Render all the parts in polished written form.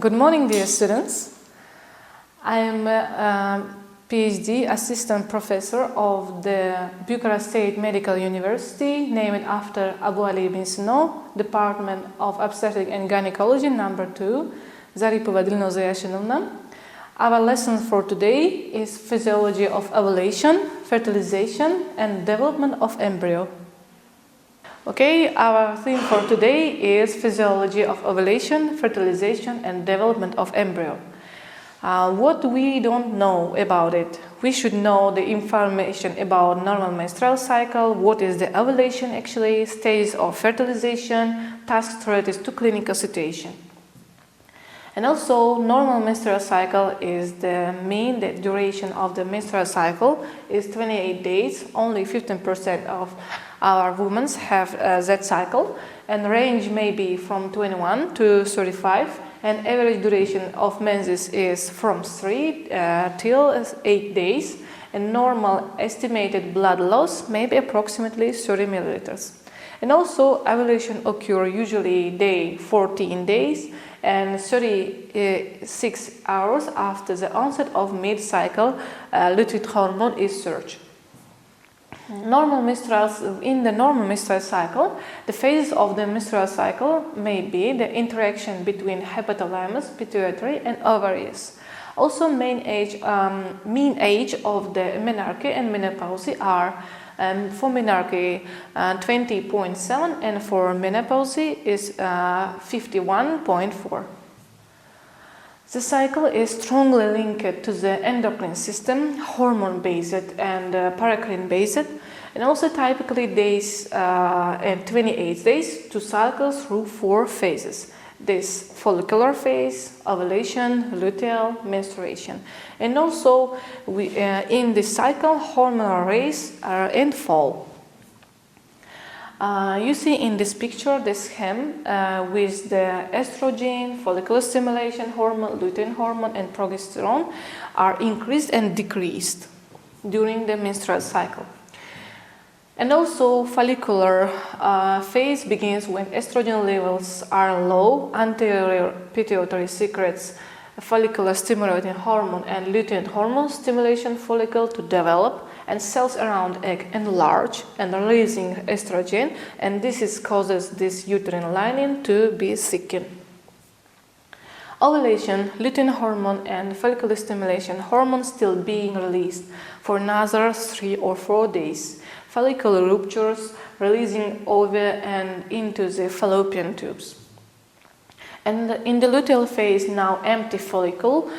Good morning, dear students. I am a PhD assistant professor of the Bucharest State Medical University, named after Abu Ali bin Sino, Department of Obstetrics and Gynecology, number 2, Zaripova Dilno Zayashinovna. Our lesson for today is Physiology of Ovulation, Fertilization and Development of Embryo. Okay, our theme for today is Physiology of Ovulation, Fertilization and Development of Embryo. What we don't know about it, we should know the information about normal menstrual cycle, what is the ovulation actually, stages of fertilization, tasks related to clinical situation. And also, normal menstrual cycle is the duration of the menstrual cycle is 28 days. Only 15% of our women have that cycle, and range may be from 21 to 35. And average duration of menses is from 3 till 8 days. And normal estimated blood loss may be approximately 30 milliliters. And also, ovulation occurs usually day 14 days and 36 hours after the onset of mid-cycle luteal hormone is surged. In the normal menstrual cycle, the phases of the menstrual cycle may be the interaction between hypothalamus, pituitary, and ovaries. Also, mean age of the menarche and menopause are for menarche 20.7 and for menopause is 51.4. The cycle is strongly linked to the endocrine system, hormone-based and paracrine-based, and also typically days and 28 days to cycle through 4 phases. This follicular phase, ovulation, luteal, menstruation. And also in this cycle, hormonal rise and fall. You see in this picture the scheme with the estrogen, follicular stimulation hormone, lutein hormone, and progesterone are increased and decreased during the menstrual cycle. And also, follicular phase begins when estrogen levels are low, anterior pituitary secretes follicular stimulating hormone and lutein hormone stimulation follicle to develop, and cells around egg enlarge and releasing estrogen, and this causes this uterine lining to be thickened. Ovulation, lutein hormone and follicular stimulation hormone still being released for another 3 or 4 days. Follicular ruptures, releasing ova and into the fallopian tubes. And in the luteal phase, now empty follicle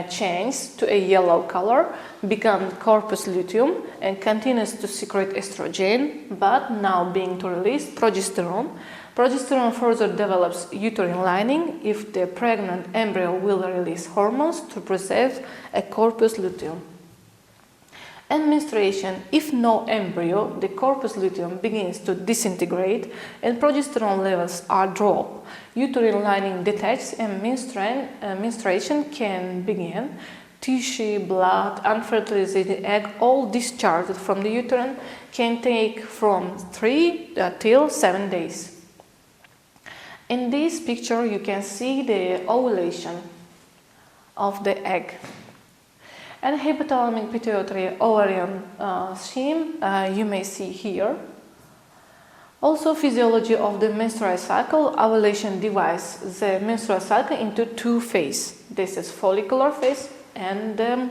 changes to a yellow color, becomes corpus luteum and continues to secrete estrogen, but now being to release progesterone. Progesterone further develops uterine lining if the pregnant embryo will release hormones to preserve a corpus luteum. And menstruation, if no embryo, the corpus luteum begins to disintegrate and progesterone levels are dropped. Uterine lining detaches and menstruation can begin. Tissue, blood, unfertilized egg, all discharged from the uterine, can take from 3 till 7 days. In this picture, you can see the ovulation of the egg. And hypothalamic pituitary ovarian scheme you may see here. Also, physiology of the menstrual cycle, ovulation divides the menstrual cycle into 2 phases. This is follicular phase and the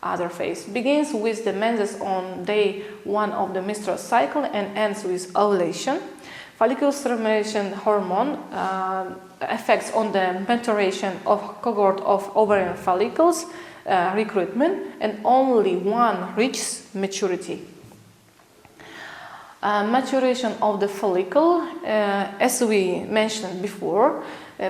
other phase. Begins with the menses on day 1 of the menstrual cycle and ends with ovulation. Follicular stimulation hormone affects on the maturation of cohort of ovarian follicles, recruitment, and only one reaches maturity. Maturation of the follicle, as we mentioned before,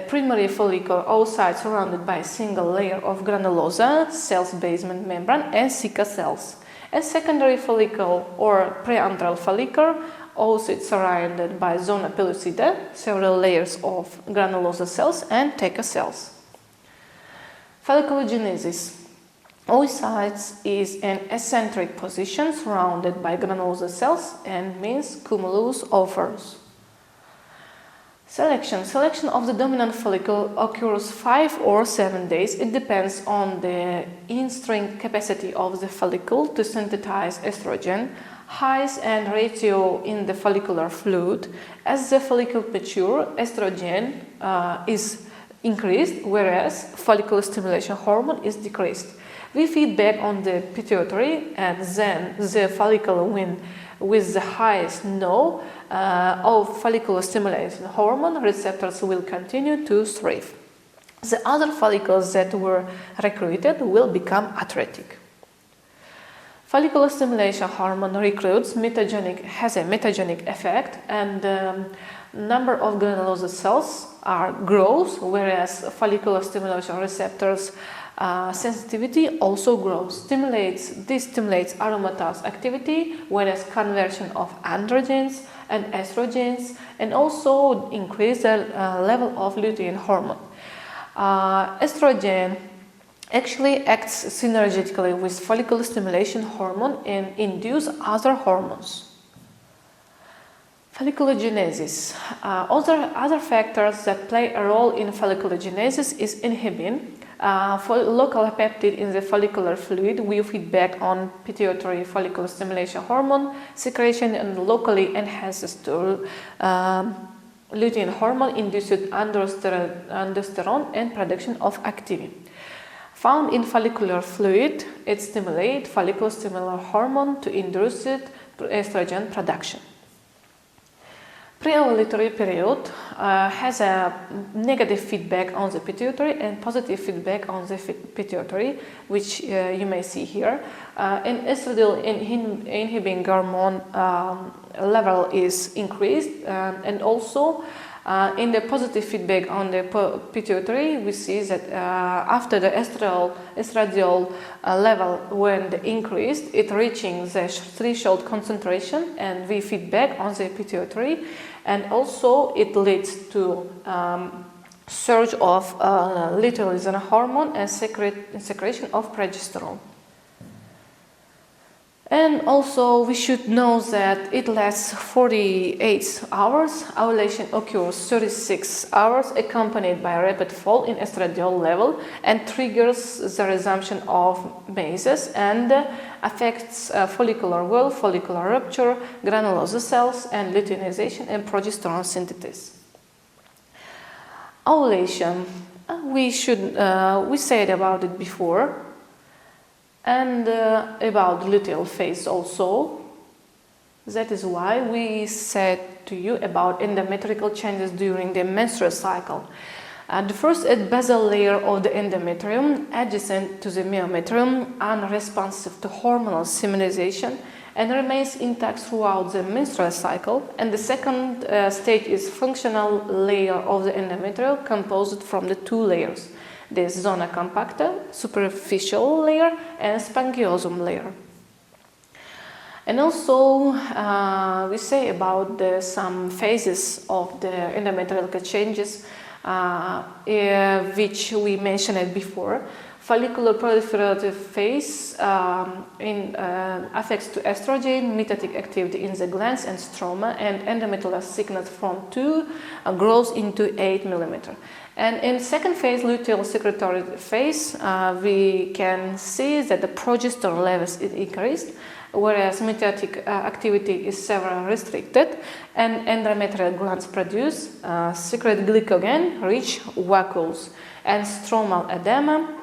primary follicle outside surrounded by a single layer of granulosa, cells basement membrane, and cica cells. And secondary follicle or preantral follicle, also it's surrounded by zona pellucida, several layers of granulosa cells and theca cells. Folliculogenesis. Oocytes is an eccentric position surrounded by granulosa cells and means cumulus overs. Selection of the dominant follicle occurs 5 or 7 days. It depends on the in-string capacity of the follicle to synthesize estrogen, height and ratio in the follicular fluid. As the follicle matures, estrogen is increased, whereas follicle stimulation hormone is decreased. We feed back on the pituitary, and then the follicle with the highest no of follicular stimulation hormone receptors will continue to thrive. The other follicles that were recruited will become atretic. Follicular stimulation hormone has a metagenic effect, and number of granulosa cells grows, whereas follicular stimulation receptors sensitivity also grows. This stimulates aromatase activity, whereas conversion of androgens and estrogens, and also increase the level of luteal hormone. Estrogen actually acts synergistically with follicular stimulation hormone and induce other hormones. Folliculogenesis. Other factors that play a role in folliculogenesis is inhibin, local peptide in the follicular fluid will feed back on pituitary follicular stimulation hormone secretion and locally enhances to luteal hormone induced aldosterone and production of activin. Found in follicular fluid, it stimulates follicular stimulator hormone to induce estrogen production. Preovulatory period has a negative feedback on the pituitary and positive feedback on the pituitary, which you may see here. And estradiol inhibiting hormone level is increased, and also in the positive feedback on the pituitary, we see that after the estradiol level when increased, it reaching the threshold concentration, and we feedback on the pituitary, and also it leads to surge of luteal hormone and secretion of progesterone. And also we should know that it lasts 48 hours. Ovulation occurs 36 hours, accompanied by a rapid fall in estradiol level, and triggers the resumption of meiosis and affects follicular wall, follicular rupture, granulosa cells, and luteinization and progesterone synthesis. Ovulation. We said about it before. And about luteal phase also. That is why we said to you about endometrial changes during the menstrual cycle. The first basal layer of the endometrium, adjacent to the myometrium, unresponsive to hormonal stimulation and remains intact throughout the menstrual cycle. And the second stage is functional layer of the endometrium, composed from the two layers. The zona compacta, superficial layer, and spongiosum layer. And also, we say about some phases of the endometrial changes, which we mentioned before. Follicular proliferative phase affects to estrogen, mitotic activity in the glands and stroma, and endometrial thickness from 2 grows into 8 mm. And in second phase, luteal secretory phase, we can see that the progesterone levels is increased, whereas mitotic activity is severely restricted, and endometrial glands produce secrete glycogen rich vacuoles and stromal edema,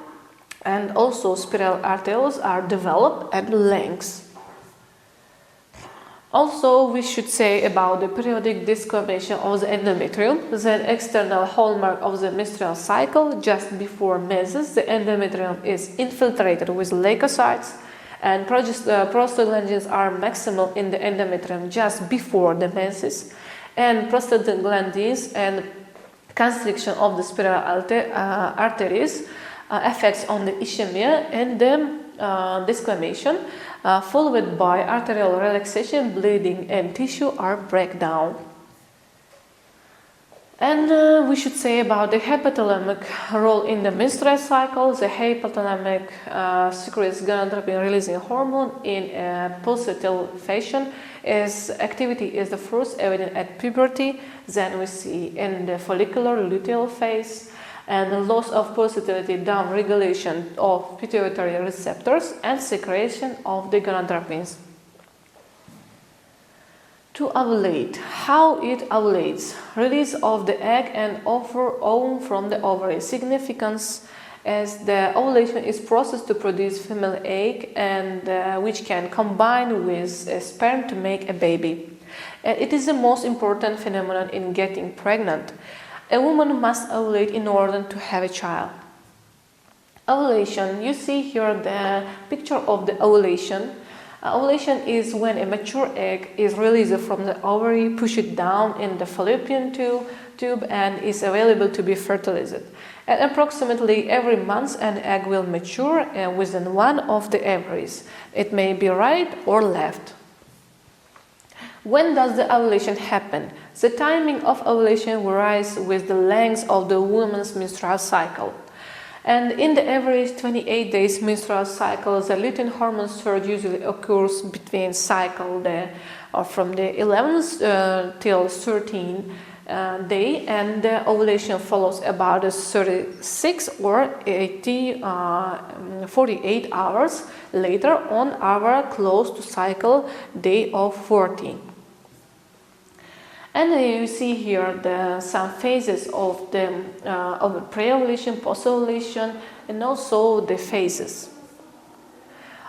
and also spiral arterioles are developed at lengths. Also, we should say about the periodic desquamation of the endometrium, the external hallmark of the menstrual cycle. Just before meiosis, the endometrium is infiltrated with leukocytes, and prostaglandins are maximal in the endometrium just before the meiosis, and prostaglandins and constriction of the spiral arteries affects on the ischemia and the desquamation, followed by arterial relaxation, bleeding, and tissue are breakdown. And we should say about the hypothalamic role in the menstrual cycle. The hypothalamic secretes gonadotropin-releasing hormone in a pulsatile fashion. Its activity is the first evident at puberty, then we see in the follicular luteal phase, and the loss of pulsatility, down regulation of pituitary receptors, and secretion of the gonadotropins. To ovulate. How it ovulates. Release of the egg and ovum from the ovary. Significance as the ovulation is processed to produce female egg and which can combine with a sperm to make a baby. And it is the most important phenomenon in getting pregnant. A woman must ovulate in order to have a child. Ovulation. You see here the picture of the ovulation. Ovulation is when a mature egg is released from the ovary, pushed down in the fallopian tube and is available to be fertilized. And approximately every month an egg will mature within one of the ovaries. It may be right or left. When does the ovulation happen? The timing of ovulation varies with the length of the woman's menstrual cycle. And in the average 28 days menstrual cycle, the lutein hormone surge usually occurs between cycle from the 11th till 13th day, and the ovulation follows about 36 or 48 hours later on our close to cycle day of 14. And you see here some phases of the pre-ovulation, post-ovulation, and also the phases.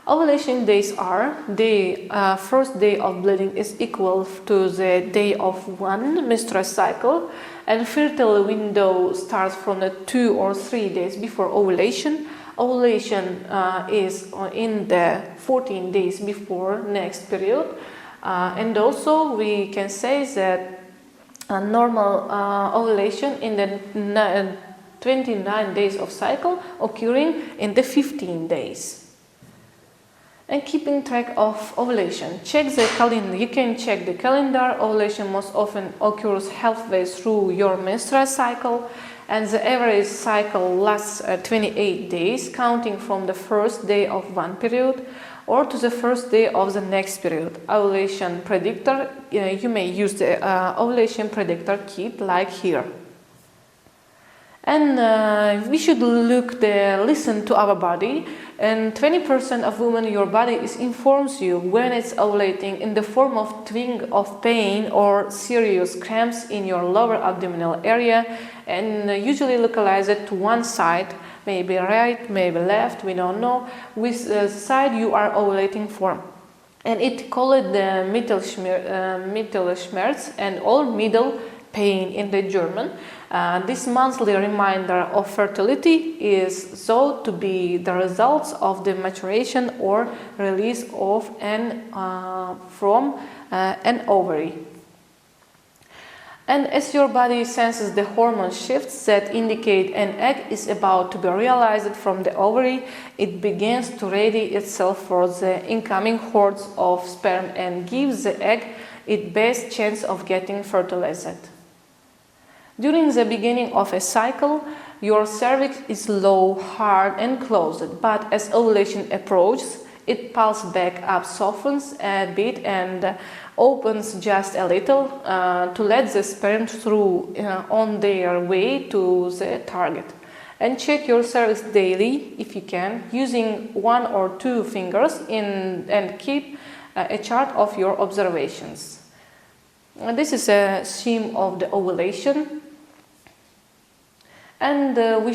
Ovulation days are the first day of bleeding is equal to the day of one menstrual cycle, and fertile window starts from the 2 or 3 days before ovulation. Ovulation is in the 14 days before next period. And also we can say that normal ovulation in the 29 days of cycle occurring in the 15 days. And keeping track of ovulation. Check the calendar. You can check the calendar. Ovulation most often occurs halfway through your menstrual cycle, and the average cycle lasts 28 days, counting from the first day of one period or to the first day of the next period. Ovulation predictor, you may use the ovulation predictor kit like here. And we should listen to our body. And 20% of women, your body informs you when it's ovulating in the form of twinge of pain or serious cramps in your lower abdominal area, and usually localized to one side, maybe right, maybe left, we don't know, which side you are ovulating for. And it called the Mittelschmerz and or middle pain in the German. This monthly reminder of fertility is thought to be the results of the maturation or release of from an ovary. And as your body senses the hormone shifts that indicate an egg is about to be realized from the ovary, it begins to ready itself for the incoming hordes of sperm and gives the egg its best chance of getting fertilized. During the beginning of a cycle, your cervix is low, hard and closed, but as ovulation approaches, it pulls back up, softens a bit and opens just a little to let the sperm through on their way to the target. And check your cervix daily, if you can, using 1 or 2 fingers and keep a chart of your observations. And this is a scheme of the ovulation. And we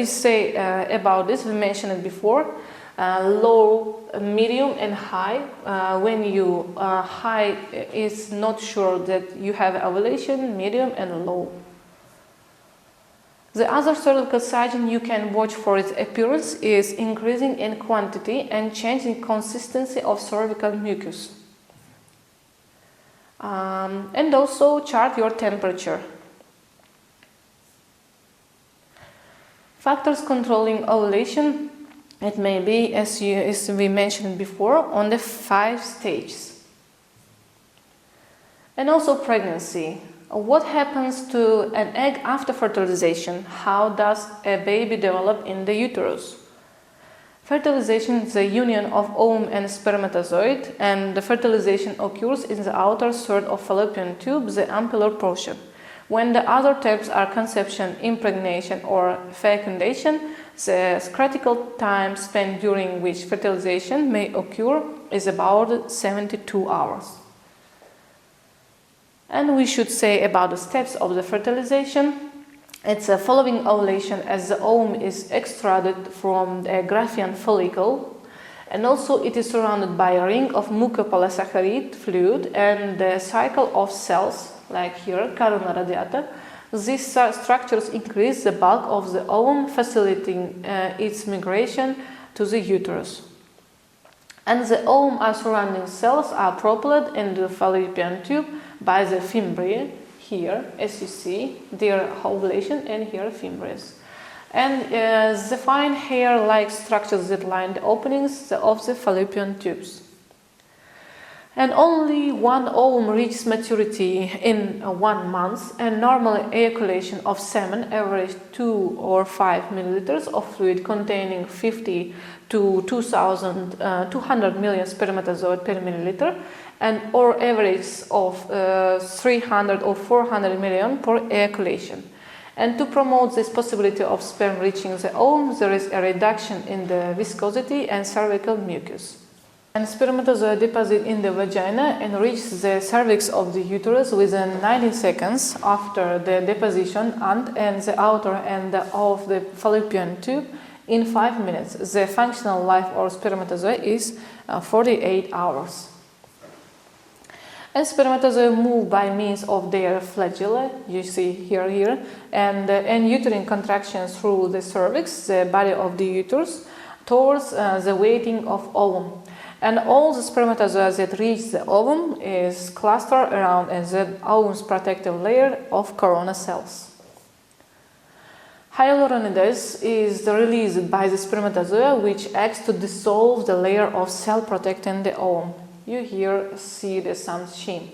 say about this, we mentioned it before, low, medium and high. When you high is not sure that you have ovulation, medium and low. The other cervical sign you can watch for its appearance is increasing in quantity and changing consistency of cervical mucus. And also chart your temperature. Factors controlling ovulation, it may be, as we mentioned before, on the 5 stages. And also pregnancy. What happens to an egg after fertilization? How does a baby develop in the uterus? Fertilization is the union of ovum and spermatozoid, and the fertilization occurs in the outer third of fallopian tube, the umpellar portion. When the other types are conception, impregnation, or fecundation, the critical time spent during which fertilization may occur is about 72 hours. And we should say about the steps of the fertilization. It's following ovulation, as the ovum is extruded from the Graafian follicle, and also it is surrounded by a ring of mucopolysaccharide fluid and the cycle of cells, like here, corona radiata. These structures increase the bulk of the ovum, facilitating its migration to the uterus. And the ovum and surrounding cells are propelled into the fallopian tube by the fimbriae. Here, as you see, there ovulation, and here fimbriae. And the fine hair-like structures that line the openings of the fallopian tubes. And only one ovum reaches maturity in 1 month, and normal ejaculation of semen averages 2 or 5 milliliters of fluid containing 50 to 200 million spermatozoid per milliliter, and or average of 300 or 400 million per ejaculation. And to promote this possibility of sperm reaching the ovum, there is a reduction in the viscosity and cervical mucus. And spermatozoa deposit in the vagina and reach the cervix of the uterus within 90 seconds after the deposition and the outer end of the fallopian tube in 5 minutes. The functional life of spermatozoa is 48 hours. And spermatozoa move by means of their flagella, you see here, and uterine contractions through the cervix, the body of the uterus, towards the waiting of ovum. And all the spermatozoa that reach the ovum is clustered around the ovum's protective layer of corona cells. Hyaluronidase is released by the spermatozoa, which acts to dissolve the layer of cell protecting the ovum. You here see the sun sheen.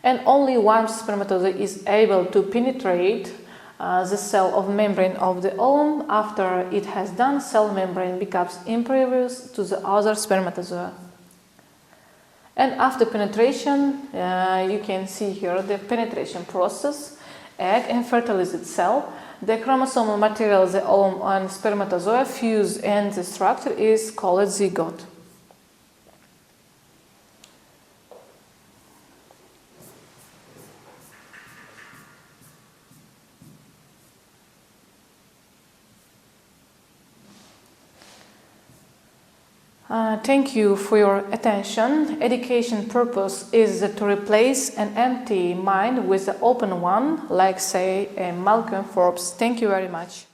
And only one spermatozoa is able to penetrate the cell of membrane of the ovum. After it has done, cell membrane becomes impervious to the other spermatozoa. And after penetration, you can see here the penetration process, egg and fertilized cell. The chromosomal material, the ovum and spermatozoa fuse, and the structure is called zygote. Thank you for your attention. Education purpose is to replace an empty mind with an open one, like say Malcolm Forbes. Thank you very much.